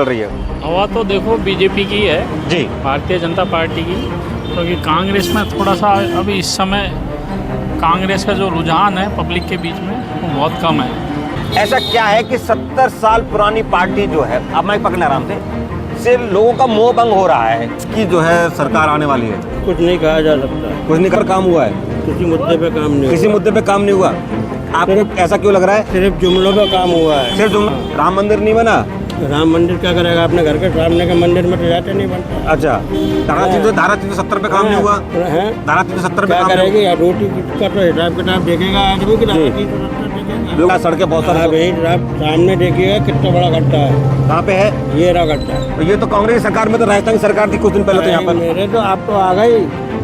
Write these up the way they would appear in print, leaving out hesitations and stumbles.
चल रही है? हवा तो देखो बीजेपी की है जी। भारतीय जनता पार्टी की, क्योंकि कांग्रेस में थोड़ा सा अभी इस समय कांग्रेस का जो रुझान है पब्लिक के बीच में वो बहुत कम है। ऐसा क्या है कि 70 साल पुरानी पार्टी जो है, अब मैं पकड़ना आराम से लोगों का मोह भंग हो रहा है, इसकी जो है सरकार आने वाली है? कुछ नहीं कहा जा सकता, कुछ नहीं कर काम हुआ है, किसी मुद्दे पे काम नहीं किसी मुद्दे पे काम नहीं हुआ। आपको ऐसा क्यों लग रहा है? सिर्फ जुमलों पे काम हुआ है। सिर्फ जुमला? राम मंदिर नहीं बना? राम मंदिर क्या करेगा? अपने घर के सामने के मंदिर में तो जाते नहीं बनता। अच्छा, धारा 370 पे काम नहीं हुआ? धारा 370 पे क्या काम नहीं करेगी? या रोटी का तो हिसाब किताब देखेगा आदमी की, धारा 370 देखेगा। हुआ? सड़कें बहुत सारी आप सामने देखिएगा कितना बड़ा गड्ढा है। कहाँ पे है? ये रहा गड्ढा। तो ये तो कांग्रेस की सरकार में, तो राजस्थान की सरकार थी कुछ दिन पहले तो यहाँ पर। मेरे तो आप तो आ गई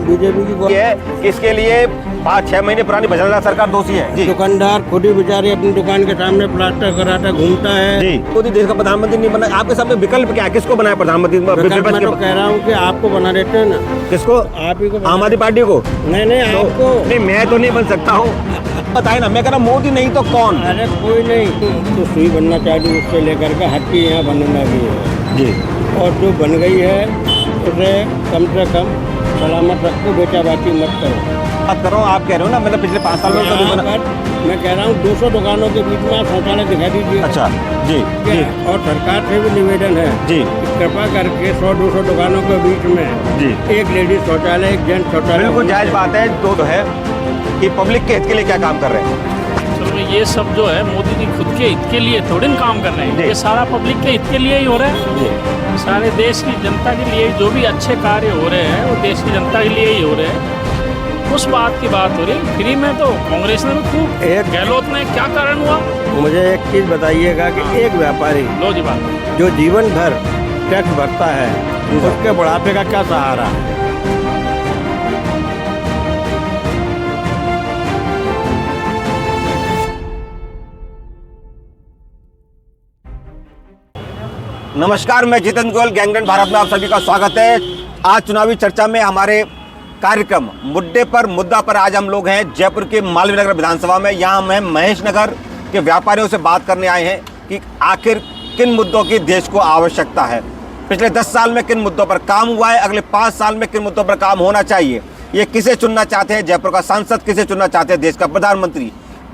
बीजेपी की। ये इसके लिए 5-6 महीने पुरानी भजनलाल सरकार दोषी है जी। दुकानदार खुद ही बेचारे अपनी दुकान के सामने प्लास्टर कराता घूमता है जी। मोदी देश का प्रधानमंत्री नहीं बना, आपके सामने विकल्प क्या है? किसको बनाया प्रधानमंत्री? मैं तो कह रहा हूँ कि आपको बना देते हैं ना। किसको? आप ही को। आम आदमी पार्टी को? नहीं आपको नहीं, मैं तो नहीं बन सकता हूँ। बताए ना, मैं कह रहा मोदी नहीं तो कौन? अरे कोई नहीं, तो सुई बनना चाहिए, उससे लेकर के हड्डी यहाँ बनना भी है जी। और जो बन गई है उसे कम से कम सलामत रखो, बेचा बाकी मत करो। बात कर रहा हूँ, आप कह रहे हो ना, मतलब पिछले 5 साल में तो नहीं बना। मैं कह रहा हूँ 200 दुकानों के बीच में आप शौचालय दिखा दीजिए। अच्छा जी जी और सरकार से भी निवेदन है जी, कृपा करके 100-200 दुकानों के बीच में जी एक लेडीज शौचालय, एक जेंट्स शौचालय। बिल्कुल जायज बात है। तो है कि पब्लिक के हित के लिए क्या काम कर रहे हैं? चलो ये सब जो है मोदी जी खुद के हित के लिए थोड़े ना काम कर रहे हैं, ये सारा पब्लिक के हित के लिए ही हो रहा है जी। सारे देश की जनता के लिए जो भी अच्छे कार्य हो रहे हैं वो देश की जनता के लिए ही हो रहे हैं। उस बात की बात हो रही है। फ्री में तो कांग्रेस ने भी खूब, गहलोत ने क्या कारण हुआ? मुझे एक चीज़ बताइएगा कि एक व्यापारी लो जी बात, जो जीवन भर टैक्स भरता है उसके बुढ़ापे का क्या सहारा है? नमस्कार, मैं जितेंद्र गोयल, गैंगरेन भारत में आप सभी का स्वागत है। आज चुनावी चर्चा में हमारे कार्यक्रम मुद्दा पर आज हम लोग हैं जयपुर के मालवीय नगर विधानसभा में। यहाँ हम हैं महेश नगर के व्यापारियों से बात करने आए हैं कि आखिर किन मुद्दों की देश को आवश्यकता है। पिछले 10 साल में किन मुद्दों पर काम हुआ है, अगले 5 साल में किन मुद्दों पर काम होना चाहिए। ये किसे चुनना चाहते हैं जयपुर का सांसद, किसे चुनना चाहते हैं देश का प्रधानमंत्री।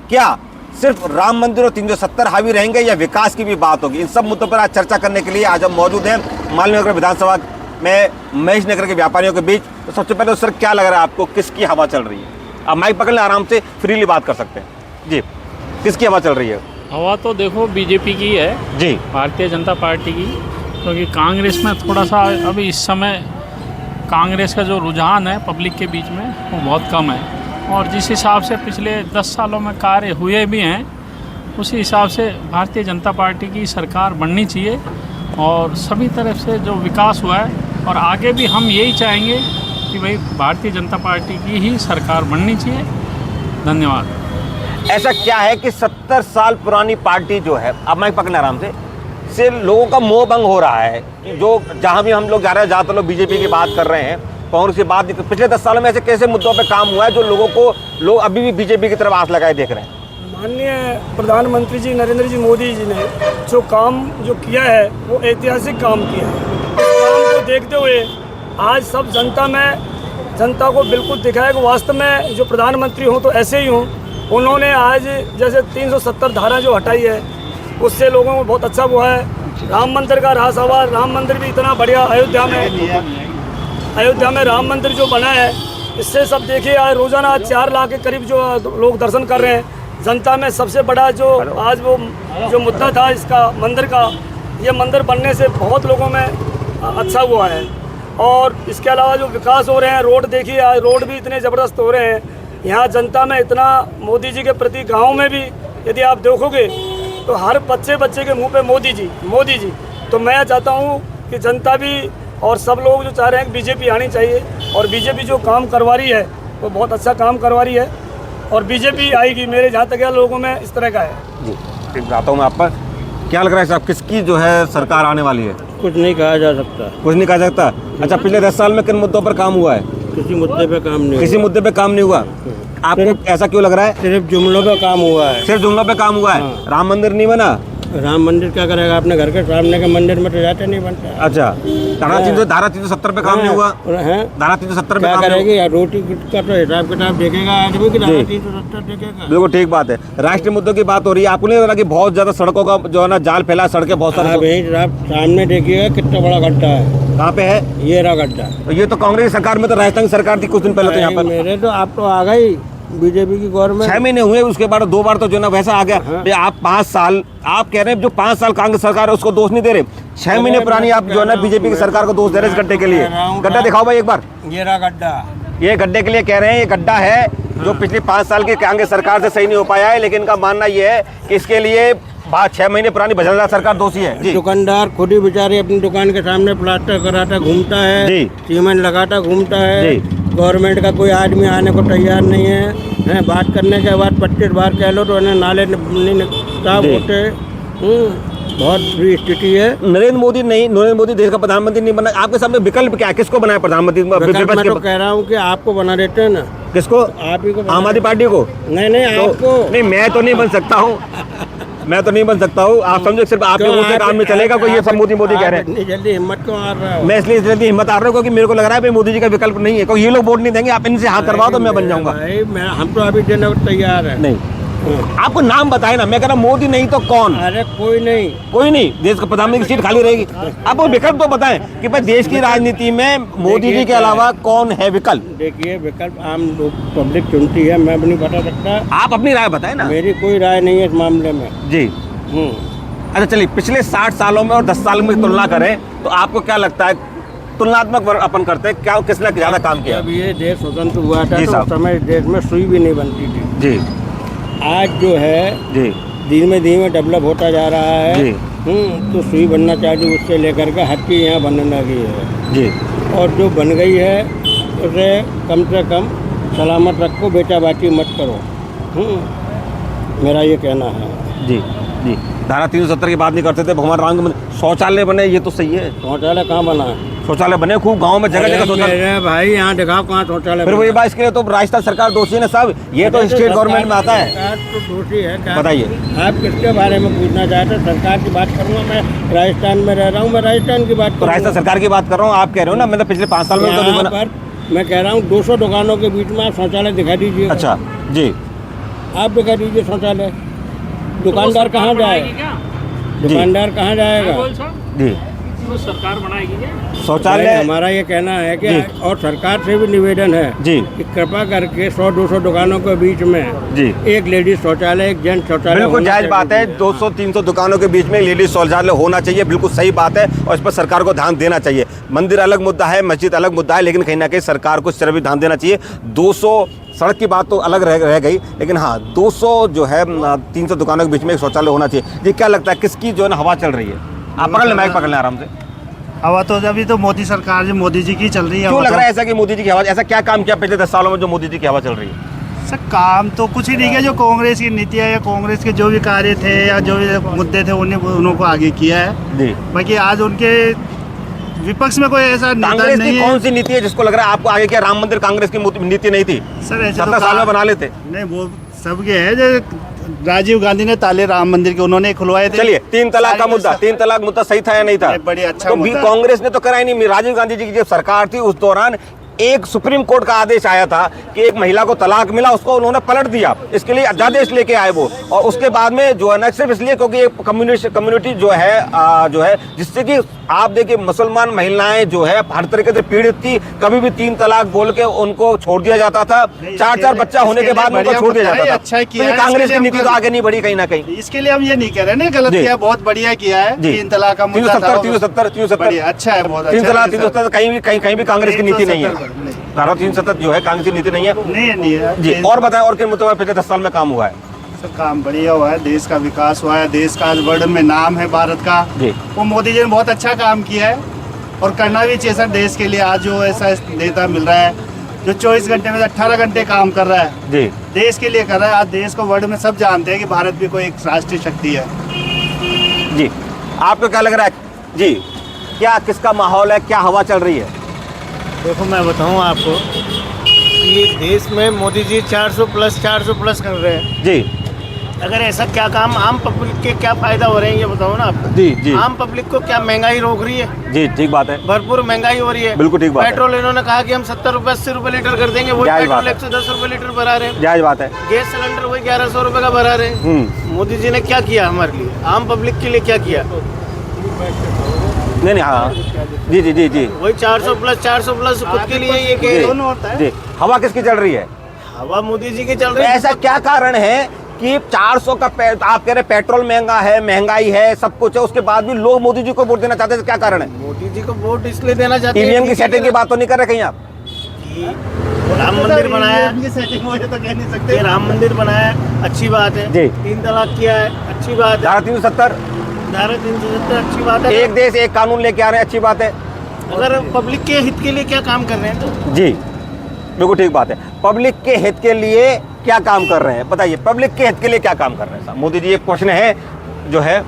क्या सिर्फ राम मंदिर और 370 हावी रहेंगे या विकास की भी बात होगी? इन सब मुद्दों पर आज चर्चा करने के लिए आज हम मौजूद हैं मालवीय नगर विधानसभा में महेश नगर के व्यापारियों के बीच। तो सबसे पहले सर, क्या लग रहा है आपको, किसकी हवा चल रही है? आप माइक पकड़ लें, आराम से फ्रीली बात कर सकते हैं जी। किसकी हवा चल रही है? हवा तो देखो बीजेपी की है जी, भारतीय जनता पार्टी की, क्योंकि कांग्रेस में थोड़ा सा अभी इस समय कांग्रेस का जो रुझान है पब्लिक के बीच में वो बहुत कम है। और जिस हिसाब से पिछले 10 सालों में कार्य हुए भी हैं उसी हिसाब से भारतीय जनता पार्टी की सरकार बननी चाहिए और सभी तरफ से जो विकास हुआ है, और आगे भी हम यही चाहेंगे कि भाई भारतीय जनता पार्टी की ही सरकार बननी चाहिए। धन्यवाद। ऐसा क्या है कि 70 साल पुरानी पार्टी जो है, अब माइक पकड़ना आराम से लोगों का मोह भंग हो रहा है कि जो जहाँ भी हम लोग जा रहे हैं, ज़्यादातर लोग बीजेपी की बात कर रहे हैं, कांग्रेस की बात नहीं। पिछले 10 सालों में ऐसे कैसे मुद्दों पे काम हुआ है जो लोग अभी भी बीजेपी की तरफ आस लगाए देख रहे हैं? माननीय प्रधानमंत्री जी नरेंद्र जी मोदी जी ने जो काम जो किया है वो ऐतिहासिक काम किया है। इस काम को देखते हुए आज सब जनता को बिल्कुल दिखाया कि वास्तव में जो प्रधानमंत्री हों तो ऐसे ही हों। उन्होंने आज जैसे 370 धारा जो हटाई है उससे लोगों को बहुत अच्छा हुआ है। राम मंदिर का रहा सवाल, राम मंदिर भी इतना बढ़िया अयोध्या में राम मंदिर जो बना है, इससे सब देखिए आज रोज़ाना 4 लाख के करीब जो लोग दर्शन कर रहे हैं। जनता में सबसे बड़ा जो आज वो जो मुद्दा था इसका मंदिर का, ये मंदिर बनने से बहुत लोगों में अच्छा हुआ है। और इसके अलावा जो विकास हो रहे हैं, रोड देखिए आज रोड भी इतने ज़बरदस्त हो रहे हैं। यहाँ जनता में इतना मोदी जी के प्रति, गाँव में भी यदि आप देखोगे तो हर बच्चे के मुँह पे मोदी जी। तो मैं चाहता हूँ कि जनता भी और सब लोग जो चाह रहे हैं कि बीजेपी आनी चाहिए, और बीजेपी जो काम करवा रही है वो बहुत अच्छा काम करवा रही है और बीजेपी आएगी। मेरे जहाँ तक लोगों में इस तरह का है जी। बताता हूँ मैं आप पर, क्या लग रहा है साहब, किसकी जो है सरकार आने वाली है? कुछ नहीं कहा जा सकता, कुछ नहीं कहा सकता। अच्छा, पिछले 10 साल में किन मुद्दों पर काम हुआ है? किसी मुद्दे पे काम नहीं, किसी मुद्दे पे काम नहीं हुआ। आपको ऐसा क्यों लग रहा है? सिर्फ जुमलों पे काम हुआ है। सिर्फ जुमलों पे काम हुआ है। राम मंदिर नहीं बना? राम मंदिर क्या करेगा? अपने घर के सामने के मंदिर में तो जाते नहीं बनता है। अच्छा, धारा 370 पे काम नहीं हुआ। धारा 370 पे क्या काम नहीं करेगी यार? रोटी का तो हिसाब किताब देखेगा आदमी की, धारा 370 देखेगा। बिल्कुल ठीक बात है। राष्ट्रीय मुद्दों की बात हो रही है, आपको नहीं लग रहा कि बहुत ज्यादा सड़कों का जो है ना जाल फैला, सड़कें बहुत सारी? आप सामने देखिएगा कितना बड़ा गड्ढा है। कहाँ पे है? ये रहा गड्ढा। ये तो कांग्रेस सरकार में, तो राजस्थान सरकार थी कुछ दिन पहले तो यहाँ पर। मेरे तो आप तो आ गई बीजेपी की गवर्नमेंट। 6 महीने हुए, उसके बाद 2 बार तो जो ना वैसा आ गया। आप 5 साल आप कह रहे हैं, जो 5 साल कांग्रेस सरकार है उसको दोष नहीं दे रहे, 6 महीने पुरानी आप जो है ना बीजेपी की सरकार को दोष दे रहे हैं इस गड्ढे के लिए। गड्ढा दिखाओ भाई एक बार। ये रहा गड्ढा। ये गड्ढे के लिए कह रहे हैं, ये गड्ढा है जो पिछली 5 साल की कांग्रेस सरकार से सही नहीं हो पाया है, लेकिन इनका मानना ये है कि इसके लिए 6 महीने पुरानी भजनलाल सरकार दोषी है। जी। दुकानदार खुद ही बेचारे अपनी दुकान के सामने प्लास्टर कराता घूमता है जी। सीमेंट लगाता घूमता है जी। गवर्नमेंट का कोई आदमी आने को तैयार नहीं है, बात करने के बाद 25 बार कह लो तो उन्हें नाले साफ होते। बहुत बुरी स्थिति है। नरेंद्र मोदी देश का प्रधानमंत्री नहीं बना। आपके सामने विकल्प क्या है? किसको बनाया प्रधानमंत्री? मैं तो कह रहा हूँ कि आपको बना देते हैं ना। किसको? आप ही को। आम आदमी पार्टी को? नहीं आपको नहीं, मैं तो नहीं बन सकता हूँ। आप समझो, सिर्फ आपके मुंह से काम में चलेगा कोई? ये सब मोदी कह रहे हैं। इतनी जल्दी हिम्मत क्यों आ रहा है? मैं इसलिए जल्दी हिम्मत आ रहा हूँ क्योंकि मेरे को लग रहा है भाई मोदी जी का विकल्प नहीं है, क्योंकि ये लोग वोट नहीं देंगे। आप इनसे हाँ करवाओ तो मैं बन जाऊंगा। हम तो अभी देने को तैयार है। नहीं, आपको नाम बताए ना। मैं कह रहा मोदी नहीं तो कौन? अरे कोई नहीं। देश का प्रधानमंत्री की सीट खाली रहेगी। आप वो विकल्प तो बताएं कि भाई देश की राजनीति में मोदी जी के अलावा कौन है विकल्प? देखिए, विकल्प आम लोग पब्लिक चुनती है, मैं भी नहीं बता सकता। आप अपनी राय बताएं ना। मेरी कोई राय नहीं है इस मामले में। जी। अच्छा चलिए, पिछले 60 सालों में और 10 साल में तुलना करें तो आपको क्या लगता है? तुलनात्मक अपन करते हैं, क्या किसने ज्यादा काम किया? जब ये देश स्वतंत्र हुआ था जी तो साहब। उस समय देश में सुई भी नहीं बनती थी। जी। आज जो है जी। धीमे धीमे डेवलप होता जा रहा है। जी। तो सुई बनना चाहिए, उससे लेकर के हर चीज़ यहाँ बनने लगी है। जी। और जो बन गई है उसे कम से कम सलामत रखो, बेटा बाटी मत करो। मेरा ये कहना है। जी। जी। धारा 370 की बात नहीं करते थे, भगवान राम के शौचालय बने, ये तो सही है। शौचालय कहाँ बना है? शौचालय बने खूब गांव में, जगह जगह शौचालय। अरे भाई यहाँ दिखाओ कहाँ शौचालय। फिर वही बात, इसके लिए तो राजस्थान सरकार दोषी है ना साहब। ये तो स्टेट गवर्नमेंट में आता है। सरकार तो दोषी है। बताइए, आप किसके बारे में पूछना चाहते हैं? सरकार की बात करूँगा, मैं राजस्थान में रह रहा हूँ, मैं राजस्थान की बात तो राजस्थान सरकार की बात कर रहा हूँ, आप कह रहे हो ना मतलब पिछले 5 साल में तो नहीं बना। मैं कह रहा हूँ 200 दुकानों के बीच में आप शौचालय दिखा दीजिए। अच्छा जी। आप दिखा दीजिए शौचालय। दुकानदार कहाँ जाएगा? दुकानदार कहाँ जाएगा? जी, तो सरकार बनाएगी क्या शौचालय? हमारा ये कहना है कि और सरकार से भी निवेदन है जी कि कृपा करके 100-200 दुकानों के बीच में जी एक लेडीज शौचालय, एक जेंट्स शौचालय। बिल्कुल जायज बात है। 200-300 दुकानों के बीच में लेडीज शौचालय होना चाहिए, बिल्कुल सही बात है, और इस पर सरकार को ध्यान देना चाहिए। मंदिर अलग मुद्दा है, मस्जिद अलग मुद्दा है, लेकिन कहीं ना कहीं सरकार को इस तरफ भी ध्यान देना चाहिए। 200 सड़क की बात तो अलग रह गई, लेकिन हाँ 200 जो है 300 दुकानों के बीच में एक शौचालय होना चाहिए। ये क्या लगता है किसकी जो है ना हवा चल रही है? आप पकड़ ले, माइक पकड़ लें आराम से। हवा तो अभी तो मोदी सरकार जो मोदी जी की चल रही है। क्यों लग रहा है ऐसा कि मोदी जी की हवा? ऐसा क्या काम किया पिछले 10 सालों में जो मोदी जी की हवा चल रही है? सर काम तो कुछ ही नहीं किया। जो कांग्रेस की नीतियाँ या कांग्रेस के जो भी कार्य थे या जो भी मुद्दे थे उनको आगे किया है जी। बाकी आज उनके विपक्ष में कोई ऐसा नेता कांग्रेस नहीं की है। कौन सी नीति है जिसको लग रहा है आपको आगे क्या? राम मंदिर कांग्रेस की नीति नहीं थी? सर ऐसे 17 साल में बना लेते। नहीं, वो सबके है जो राजीव गांधी ने ताले राम मंदिर के उन्होंने खुलवाए थे। चलिए, 3 तलाक का मुद्दा, 3 तलाक मुद्दा सही था या नहीं था? बड़ी अच्छा तो मुद्दा। कांग्रेस ने तो करा ही नहीं। राजीव गांधी जी की जब सरकार थी उस दौरान एक सुप्रीम कोर्ट का आदेश आया था कि एक महिला को तलाक मिला, उसको उन्होंने पलट दिया। इसके लिए अध्यादेश लेके आए वो, और उसके बाद में जो है ना सिर्फ इसलिए क्योंकि एक कम्युनिटी जो है जिससे कि आप देखिए मुसलमान महिलाएं जो है हर तरीके से पीड़ित थी। कभी भी 3 तलाक बोल के उनको छोड़ दिया जाता था। 4 बच्चा होने के बाद उनको छोड़ दिया जाता था। अच्छा किया तो कांग्रेस की नीति तो आगे नहीं बढ़ी कहीं ना कहीं। इसके लिए हम ये नहीं कह रहे ना गलत किया, बहुत बढ़िया किया है। 3 तलाक का मुद्दा था, 370 अच्छा है, बहुत 3 तलाक 370 कहीं भी कांग्रेस की नीति नहीं है। धारा 370 जो है कांग्रेस की नीति नहीं है। नहीं है जी। और बताएं, और किन मुद्दों में पिछले 10 साल में काम हुआ है? सर काम बढ़िया हुआ है, देश का विकास हुआ है, देश का आज वर्ल्ड में नाम है भारत का। जी। वो मोदी जी ने बहुत अच्छा काम किया है और करना भी चाहिए सर देश के लिए। आज जो ऐसा नेता मिल रहा है जो 24 घंटे में 18 घंटे काम कर रहा है, जी देश के लिए कर रहा है। आज देश को वर्ल्ड में सब जानते हैं कि भारत भी कोई एक राष्ट्रीय शक्ति है। जी। आपको क्या लग रहा है जी, क्या किसका माहौल है, क्या हवा चल रही है? देखो मैं बताऊं आपको कि देश में मोदी जी 400 प्लस कर रहे हैं। जी। अगर ऐसा क्या काम, आम पब्लिक के क्या फायदा हो रहे हैं ये बताओ ना आप। जी जी आम पब्लिक को क्या महंगाई रोक रही है? जी, ठीक बात है, भरपूर महंगाई हो रही है। बिल्कुल ठीक बात है। पेट्रोल इन्होंने कहा कि हम 70 रुपए 80 रुपए लीटर कर देंगे, वही जायज़ बात पेट्रोल है। 110 रुपए लीटर भरा रहे हैं। जायज़ बात है। गैस सिलेंडर वही 1100 रुपए का भरा रहे हैं। मोदी जी ने क्या किया हमारे लिए, आम पब्लिक के लिए क्या किया? नहीं नहीं, हाँ जी जी जी जी वही 400 प्लस खुद के लिए ये कह दोनों होता है। जी। हवा किसकी चल रही है? हवा मोदी जी की चल तो रही है। ऐसा क्या कारण है कि 400 का आप कह रहे पेट्रोल महंगा है, महंगाई है, सब कुछ है, उसके बाद भी लोग मोदी जी को वोट देना चाहते हैं? क्या कारण है? मोदी जी को वोट इसलिए देना चाहते हैं, ईवीएम की सेटिंग की बात तो नहीं कर रहे कहीं आप? राम मंदिर बनाया, उनकी सेटिंग हो तो कह नहीं सकते। ये राम मंदिर बनाया, अच्छी बात है। जी। 3 तलाक किया है, अच्छी बात है। धारा 370, धारा 370 अच्छी बात है। एक देश एक कानून लेके आ रहे हैं, अच्छी बात है। अगर पब्लिक के हित के लिए क्या काम कर रहे हैं तो जी बिल्कुल ठीक बात है। पब्लिक के हित के लिए क्या काम कर रहे हैं बताइए, पब्लिक के हित के लिए क्या काम कर रहे हैं साहब मोदी जी? एक प्रश्न है जो है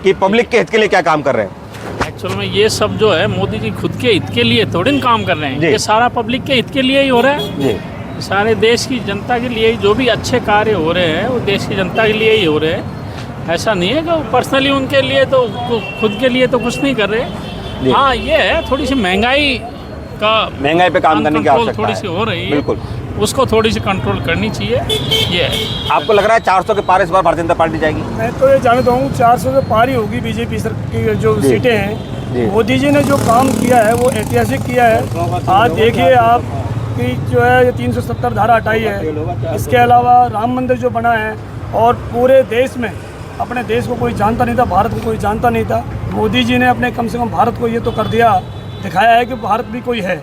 कि पब्लिक के हित के लिए क्या काम कर रहे हैं? एक्चुअल में ये सब जो है मोदी जी खुद के हित के लिए थोड़ी ना काम कर रहे हैं, जी। ये सारा पब्लिक के हित के लिए ही हो रहा है। जी सारे देश की जनता के लिए ही जो भी अच्छे कार्य हो रहे हैं वो देश की जनता के लिए ही हो रहे हैं। ऐसा नहीं है कि पर्सनली उनके लिए तो खुद के लिए तो कुछ नहीं कर जी। रहे। हाँ ये है थोड़ी सी महंगाई का, महंगाई पे काम करने की कंट्रोल आवश्यकता थोड़ी सी हो रही है, बिल्कुल। उसको थोड़ी सी कंट्रोल करनी चाहिए। ये है। आपको लग रहा है 400 के पार इस बार भारतीय जनता पार्टी जाएगी? मैं तो ये जानता हूँ 400 से पार ही होगी बीजेपी सर की जो जी। सीटें जी। हैं। मोदी जी ने जो काम किया है वो ऐतिहासिक किया है। आज देखिए आप कि जो है ये 370 धारा हटाई है, इसके अलावा राम मंदिर जो बना है, और पूरे देश में अपने देश को कोई जानता नहीं था, भारत को कोई जानता नहीं था। मोदी जी ने अपने कम से कम भारत को ये तो कर दिया, दिखाया है कि भारत भी कोई है।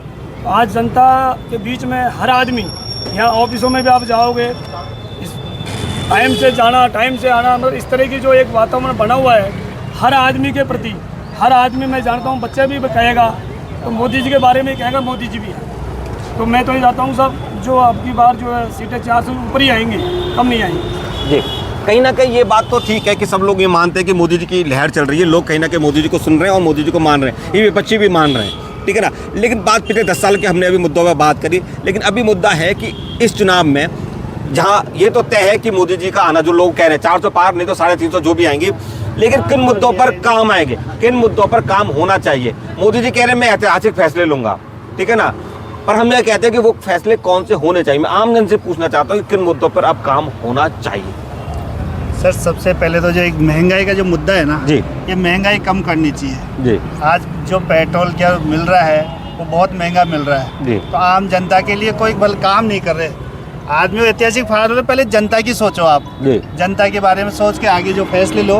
आज जनता के बीच में हर आदमी, यहाँ ऑफिसों में भी आप जाओगे, इस टाइम से जाना टाइम से आना, मतलब इस तरह की जो एक वातावरण बना हुआ है हर आदमी के प्रति। हर आदमी, मैं जानता हूँ बच्चे भी कहेगा तो मोदी जी के बारे में कहेगा मोदी जी भी है। तो मैं तो ये चाहता हूँ सब जो आपकी बार जो है सीटें 400 से ऊपर ही आएंगी, कम नहीं आएंगी। जी कहीं ना कहीं ये बात तो ठीक है कि सब लोग ये मानते हैं कि मोदी जी की लहर चल रही है, लोग कहीं ना कहीं मोदी जी को सुन रहे हैं और मोदी जी को मान रहे हैं, ये विपक्षी भी मान रहे हैं, ठीक है ना। लेकिन बात पिछले 10 साल के हमने अभी मुद्दों पर बात करी, लेकिन अभी मुद्दा है कि इस चुनाव में जहाँ ये तो तय है कि मोदी जी का आना, जो लोग कह रहे हैं 400 पार नहीं तो 350 जो भी आएंगी, लेकिन किन मुद्दों पर काम आएंगे, किन मुद्दों पर काम होना चाहिए? मोदी जी कह रहे हैं मैं ऐतिहासिक फैसले लूंगा, ठीक है ना, पर हम ये कहते हैं कि वो फैसले कौन से होने चाहिए? मैं आम जन से पूछना चाहता हूँ कि किन मुद्दों पर अब काम होना चाहिए? सर सबसे पहले तो जो एक महंगाई का जो मुद्दा है ना जी। ये महंगाई कम करनी चाहिए। जी आज जो पेट्रोल क्या मिल रहा है वो बहुत महंगा मिल रहा है। जी। तो आम जनता के लिए कोई बल काम नहीं कर रहे। आदमी ऐतिहासिक फैसले, पहले जनता की सोचो आप। जी। जनता के बारे में सोच के आगे जो फैसले लो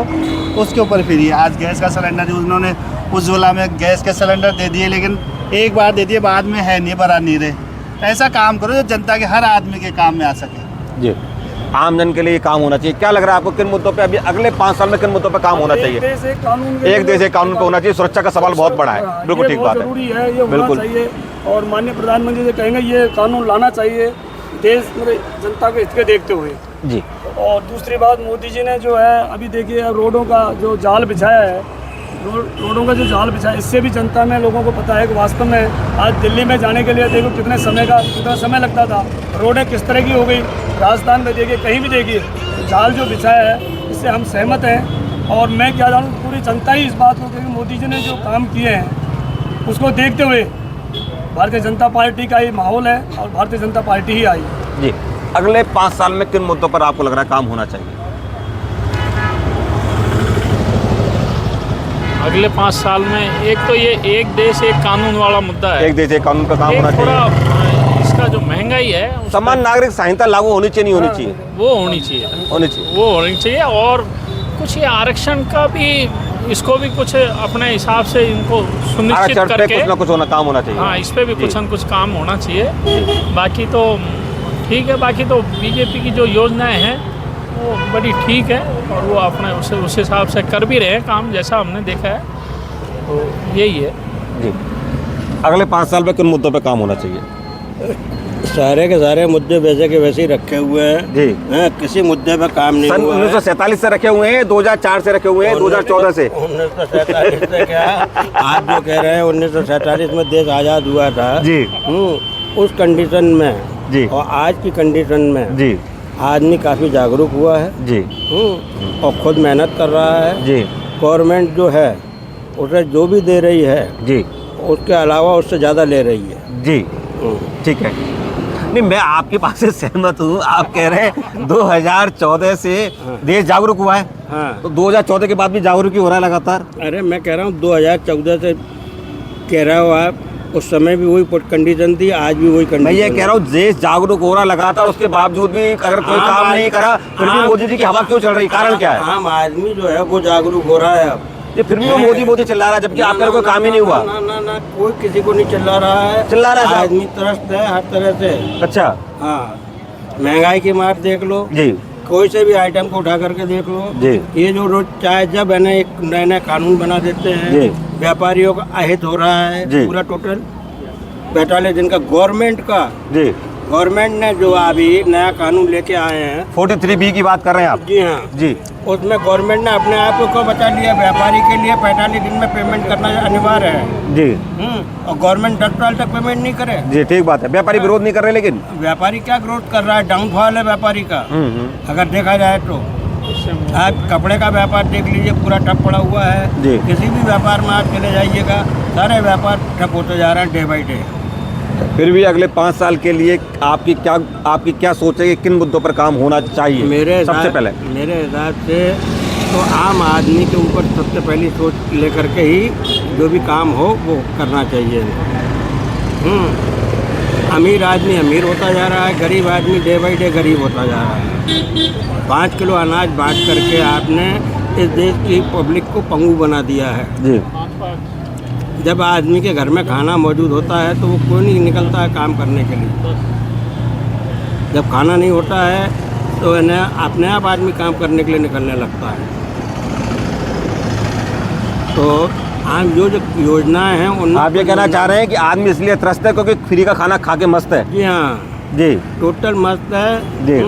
उसके ऊपर फिरिए। आज गैस का सिलेंडर उन्होंने उज्ज्वला में गैस के सिलेंडर दे दिए, लेकिन एक बार दे दिए, बाद में है नहीं, भरा नहीं रहे। ऐसा काम करो जो जनता के हर आदमी के काम में आ सके। जी आम जन के लिए काम होना चाहिए। क्या लग रहा है आपको किन मुद्दों पे अभी अगले 5 साल में किन मुद्दों पे काम होना चाहिए? एक देश एक कानून पे होना चाहिए। सुरक्षा का सवाल बहुत बड़ा है, बिल्कुल ठीक बात है, जरूरी है, ये होना बिल्कुल। चाहिए। और माननीय प्रधानमंत्री से कहेंगे ये कानून लाना चाहिए देश में जनता के हित के देखते हुए। जी। और दूसरी बात, मोदी जी ने जो है अभी देखिए रोडों का जो जाल बिछाया है, रोडों का जो जाल बिछाया, इससे भी जनता में लोगों को पता है कि वास्तव में आज दिल्ली में जाने के लिए देखो कितना समय लगता था, रोडें किस तरह की हो गई। राजस्थान में देखिए, कहीं भी देखिए, जाल जो बिछाया है इससे हम सहमत हैं। और मैं क्या जानूँ, पूरी जनता ही इस बात को क्योंकि मोदी जी ने जो काम किए हैं उसको देखते हुए भारतीय जनता पार्टी का ही माहौल है और भारतीय जनता पार्टी ही आई। जी अगले 5 साल में किन मुद्दों पर आपको लग रहा है काम होना चाहिए? अगले 5 साल में एक तो ये एक देश एक कानून वाला मुद्दा है। एक देश एक कानून पर काम एक होना थोड़ा चाहिए। इसका जो महंगाई है समान नागरिक संहिता लागू होनी चाहिए, नहीं होनी चाहिए? वो होनी चाहिए, होनी चाहिए। वो होनी चाहिए। और कुछ ये आरक्षण का भी, इसको भी कुछ अपने हिसाब से इनको सुनिश्चित आरक्षण पे करके, कुछ ना कुछ होना काम होना चाहिए। हाँ इस पे भी जी। कुछ न कुछ काम होना चाहिए। बाकी तो ठीक है, बाकी तो बीजेपी की जो योजनाएं हैं वो बड़ी ठीक है और वो अपने उस हिसाब से कर भी रहे हैं काम, जैसा हमने देखा है, तो यही है। जी अगले 5 साल में किन मुद्दों पे काम होना चाहिए? सारे के सारे मुद्दे वैसे के वैसे ही रखे हुए हैं जी। हैं, किसी मुद्दे पे काम नहीं सन हुआ है। 1947 से रखे हुए हैं, 2004 से रखे हुए हैं, 2014 से। 1947 से क्या, आप जो कह रहे हैं 1947 में देश आज़ाद हुआ था जी। उस कंडीशन में जी। और आज की कंडीशन में जी आदमी काफ़ी जागरूक हुआ है। जी और खुद मेहनत कर रहा है। जी गवर्नमेंट जो है उसे जो भी दे रही है जी उसके अलावा उससे ज़्यादा ले रही है। जी ठीक है। नहीं, मैं आपकी बात से सहमत हूँ। आप कह रहे हैं 2014 से देश जागरूक हुआ है, हाँ। तो 2014 के बाद भी जागरूक ही हो रहा है लगातार। अरे मैं कह रहा हूँ 2014 से कह रहा हूँ आप, उस समय भी वही कंडीशन थी, आज भी वही कंडीशन। मैं ये कह रहा हूँ देश जागरूक हो रहा लगातार, उसके बावजूद भी अगर कोई काम नहीं करा फिर भी मोदी जी की हवा क्यों चल रही, कारण क्या है? आम आदमी जो है वो जागरूक हो रहा है अब। ये फिर भी वो मोदी मोदी चिल्ला रहा है, जबकि आपका कोई काम ही नहीं हुआ। ना कोई किसी को नहीं चिल्ला रहा है। चिल्ला रहा है साहब। आदमी त्रस्त है हर तरह से। अच्छा हाँ, महंगाई की मार देख लो, जी कोई से भी आइटम को उठा करके देख लो। जी ये जो रोज चाहे जब है ना एक नया नया कानून बना देते हैं, जी। व्यापारियों का अहित हो रहा है जी। पूरा टोटल 45 दिन का। गवर्नमेंट का, जी गवर्नमेंट ने जो अभी नया कानून लेके आए हैं, 43B की बात कर रहे हैं आप? जी हाँ, जी उसमें गवर्नमेंट ने अपने आप को बचा लिया। व्यापारी के लिए 45 दिन में पेमेंट करना अनिवार्य है। जी और गवर्नमेंट 10 साल तक पेमेंट नहीं करे। जी ठीक बात है। व्यापारी विरोध नहीं कर रहे, लेकिन व्यापारी क्या ग्रोथ कर रहा है, डाउनफॉल है व्यापारी का। अगर देखा जाए तो आप कपड़े का व्यापार देख लीजिए, पूरा ठप पड़ा हुआ है। जी। किसी भी व्यापार में आप चले जाइएगा, सारे व्यापार ठप होते जा रहे हैं डे बाई डे। फिर भी अगले 5 साल के लिए आपकी क्या सोच है कि किन मुद्दों पर काम होना चाहिए? सबसे पहले मेरे हिसाब से तो आम आदमी के ऊपर सबसे पहली सोच लेकर के ही जो भी काम हो वो करना चाहिए। अमीर आदमी अमीर होता जा रहा है, गरीब आदमी डे बाई डे गरीब होता जा रहा है। 5 किलो अनाज बांट करके आपने इस देश की पब्लिक को पंगु बना दिया है। जी जब आदमी के घर में खाना मौजूद होता है तो वो कोई नहीं निकलता है काम करने के लिए। जब खाना नहीं होता है तो अपने आप आदमी काम करने के लिए निकलने लगता है। तो आम जो योजनाएं हैं उन आप ये कहना चाह रहे हैं कि आदमी इसलिए त्रस्त है क्योंकि फ्री का खाना खा के मस्त है? जी हाँ, जी टोटल मस्त है जी।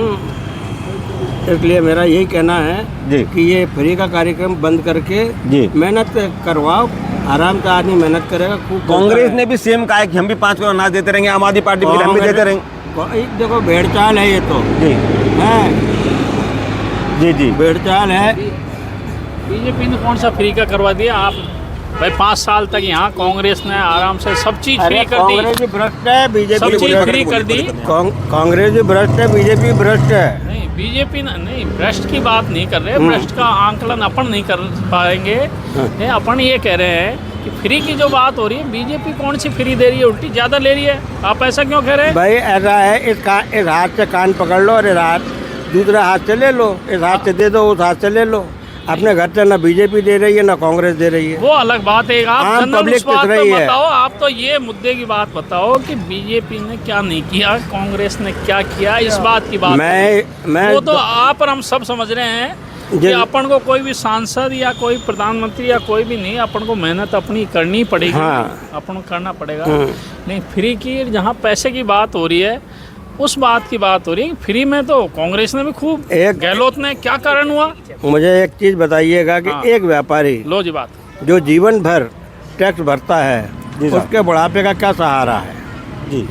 इसलिए मेरा यही कहना है जी कि ये फ्री का कार्यक्रम बंद करके जी मेहनत करवाओ, आराम से आदमी मेहनत करेगा। खूब कांग्रेस ने भी सेम कहा है कि हम भी 5 किलो अनाज देते रहेंगे, आम आदमी पार्टी भी हम भी देते रहेंगे। देखो भेड़ चाल है ये तो जी है, जी जी भेड़ चाल है। बीजेपी ने कौन सा फ्री का करवा दिया? आप भाई 5 साल तक यहाँ कांग्रेस ने आराम से सब चीज फ्री कर दी, कांग्रेस भी भ्रष्ट है, बीजेपी सब चीज भ्रष्ट फ्री कर दी। कांग्रेस भी भ्रष्ट है, बीजेपी भ्रष्ट है। नहीं, बीजेपी नहीं, भ्रष्ट की बात नहीं कर रहे, भ्रष्ट का आंकलन अपन नहीं कर पाएंगे। अपन ये कह रहे हैं कि फ्री की जो बात हो रही है, बीजेपी कौन सी फ्री दे रही है, उल्टी ज्यादा ले रही है। आप ऐसा क्यों कह रहे हैं? भाई ऐसा है, इस हाथ से कान पकड़ लो और इस हाथ दूसरा हाथ से ले लो, इस हाथ से दे दो, उस हाथ से ले लो। अपने घर से ना बीजेपी दे रही है ना कांग्रेस दे रही है। वो अलग बात है। आप आम जनरल पब्लिक उस बात पिस पे रही है। बताओ, आप तो ये मुद्दे की बात बताओ कि बीजेपी ने क्या नहीं किया, कांग्रेस ने क्या किया, इस बात की बात मैं वो तो आप और हम सब समझ रहे हैं कि अपन को कोई भी सांसद या कोई प्रधानमंत्री या कोई भी नहीं, अपन को मेहनत अपनी करनी पड़ेगी। हाँ। अपन को करना पड़ेगा। नहीं, फ्री की जहाँ पैसे की बात हो रही है उस बात की बात हो रही है। फ्री में तो कांग्रेस ने भी खूब, गहलोत ने क्या कारण हुआ? मुझे एक चीज़ बताइएगा कि हाँ। एक व्यापारी लो जी बात, जो जीवन भर टैक्स भरता है उसके बुढ़ापे का क्या सहारा है? जी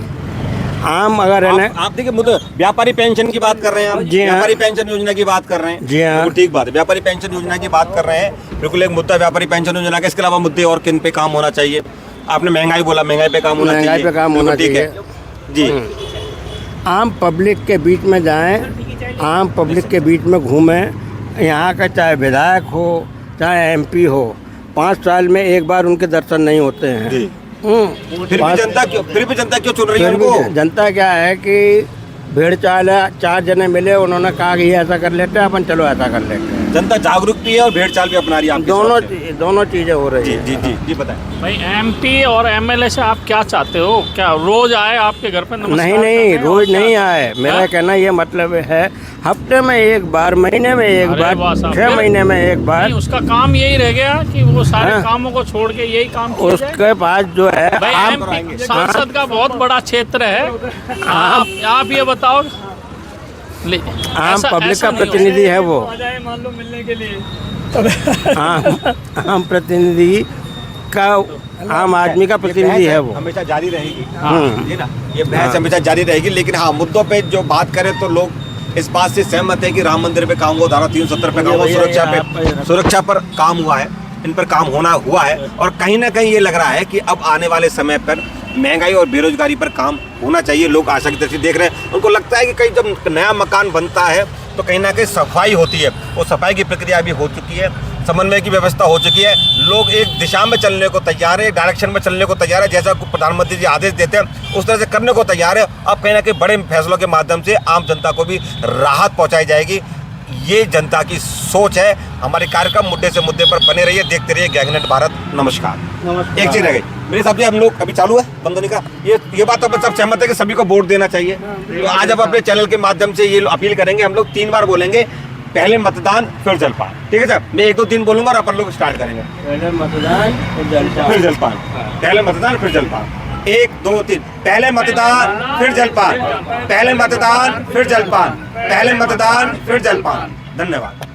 आम अगर है आप देखिए मुद्दे व्यापारी पेंशन की बात कर रहे हैं आप। जी हाँ। व्यापारी पेंशन योजना की बात कर रहे हैं। जी हाँ। बिल्कुल ठीक बात है, व्यापारी पेंशन योजना की बात कर रहे हैं। बिल्कुल एक मुद्दा व्यापारी पेंशन योजना का। इसके अलावा मुद्दे और किन पे काम होना चाहिए? आपने महंगाई बोला, महंगाई पे काम होना चाहिए। महंगाई पे काम होना बिल्कुल ठीक है जी। आम पब्लिक के बीच में जाएं, आम पब्लिक के बीच में घूमें। यहाँ का चाहे विधायक हो चाहे एमपी हो, 5 साल में एक बार उनके दर्शन नहीं होते हैं। जी। फिर भी जनता क्यों चुन रही है उनको? जनता क्या है कि भेड़ चाल है, 4 जने मिले, उन्होंने कहा कि ये ऐसा कर लेते हैं, अपन चलो ऐसा कर लेते हैं। जनता जागरूक भी है और भेड़ चाल भी अपना रही है। दोनों चीज़ें हो रही जी है। जी जी जी बताएं भाई एमपी और एमएलए से आप क्या चाहते हो? क्या रोज आए आपके घर पे नमस्कार नहीं करने? रोज और क्या? नहीं आए। मेरा कहना ये मतलब है हफ्ते में एक बार, महीने में एक अरे वाह बार, साहब, 6 महीने में एक बार। नहीं, उसका काम यही रह गया कि वो सारे हाँ। कामों को छोड़ के यही काम किया जाए। उसके पास जो है भाई एमपी सांसद का बहुत बड़ा क्षेत्र है। आप ये बताओ, आम पब्लिक का प्रतिनिधि है वो। मान लो मिलने के लिए आम प्रतिनिधि का, आम आदमी का प्रतिनिधि है वो। हमेशा जारी रहेगी। हाँ। ये ना, ये बहस हमेशा जारी रहेगी। लेकिन हाँ, मुद्दों पे जो बात करें तो लोग इस बात से सहमत है कि राम मंदिर पे काम हुआ, धारा 370 पे काम हुआ, सुरक्षा पर काम हुआ है, इन पर काम हुआ है। और कहीं ना कहीं ये लग रहा है कि अब आने वाले समय पर महंगाई और बेरोजगारी पर काम होना चाहिए। लोग आशा की दृष्टि देख रहे हैं, उनको लगता है कि कहीं जब नया मकान बनता है तो कहीं ना कहीं सफाई होती है, वो सफाई की प्रक्रिया भी हो चुकी है, समन्वय की व्यवस्था हो चुकी है, लोग एक दिशा में चलने को तैयार है, एक डायरेक्शन में चलने को तैयार है, जैसा प्रधानमंत्री जी आदेश देते हैं उस तरह से करने को तैयार है। अब कहीं ना कहीं बड़े फैसलों के माध्यम से आम जनता को भी राहत पहुंचाई जाएगी, ये जनता की सोच है। हमारे कार्यक्रम मुद्दे से मुद्दे पर बने रहिए, देखते रहिए गैंगनेट भारत। नमस्कार। एक चीज रह गई मेरे हिसाब से, हम लोग अभी चालू है बंद होने का, ये बात तो सब सहमत है कि सभी को वोट देना चाहिए। तो आज अब अपने चैनल के माध्यम से ये अपील करेंगे, हम लोग 3 बार बोलेंगे, पहले मतदान फिर जलपान, ठीक है सर? मैं 1 2 3 बोलूंगा और अपन लोग स्टार्ट करेंगे। पहले मतदान फिर जलपान, पहले मतदान फिर जलपान। 1 2 3, पहले मतदान फिर जलपान, पहले मतदान फिर जलपान, पहले मतदान फिर जलपान। धन्यवाद।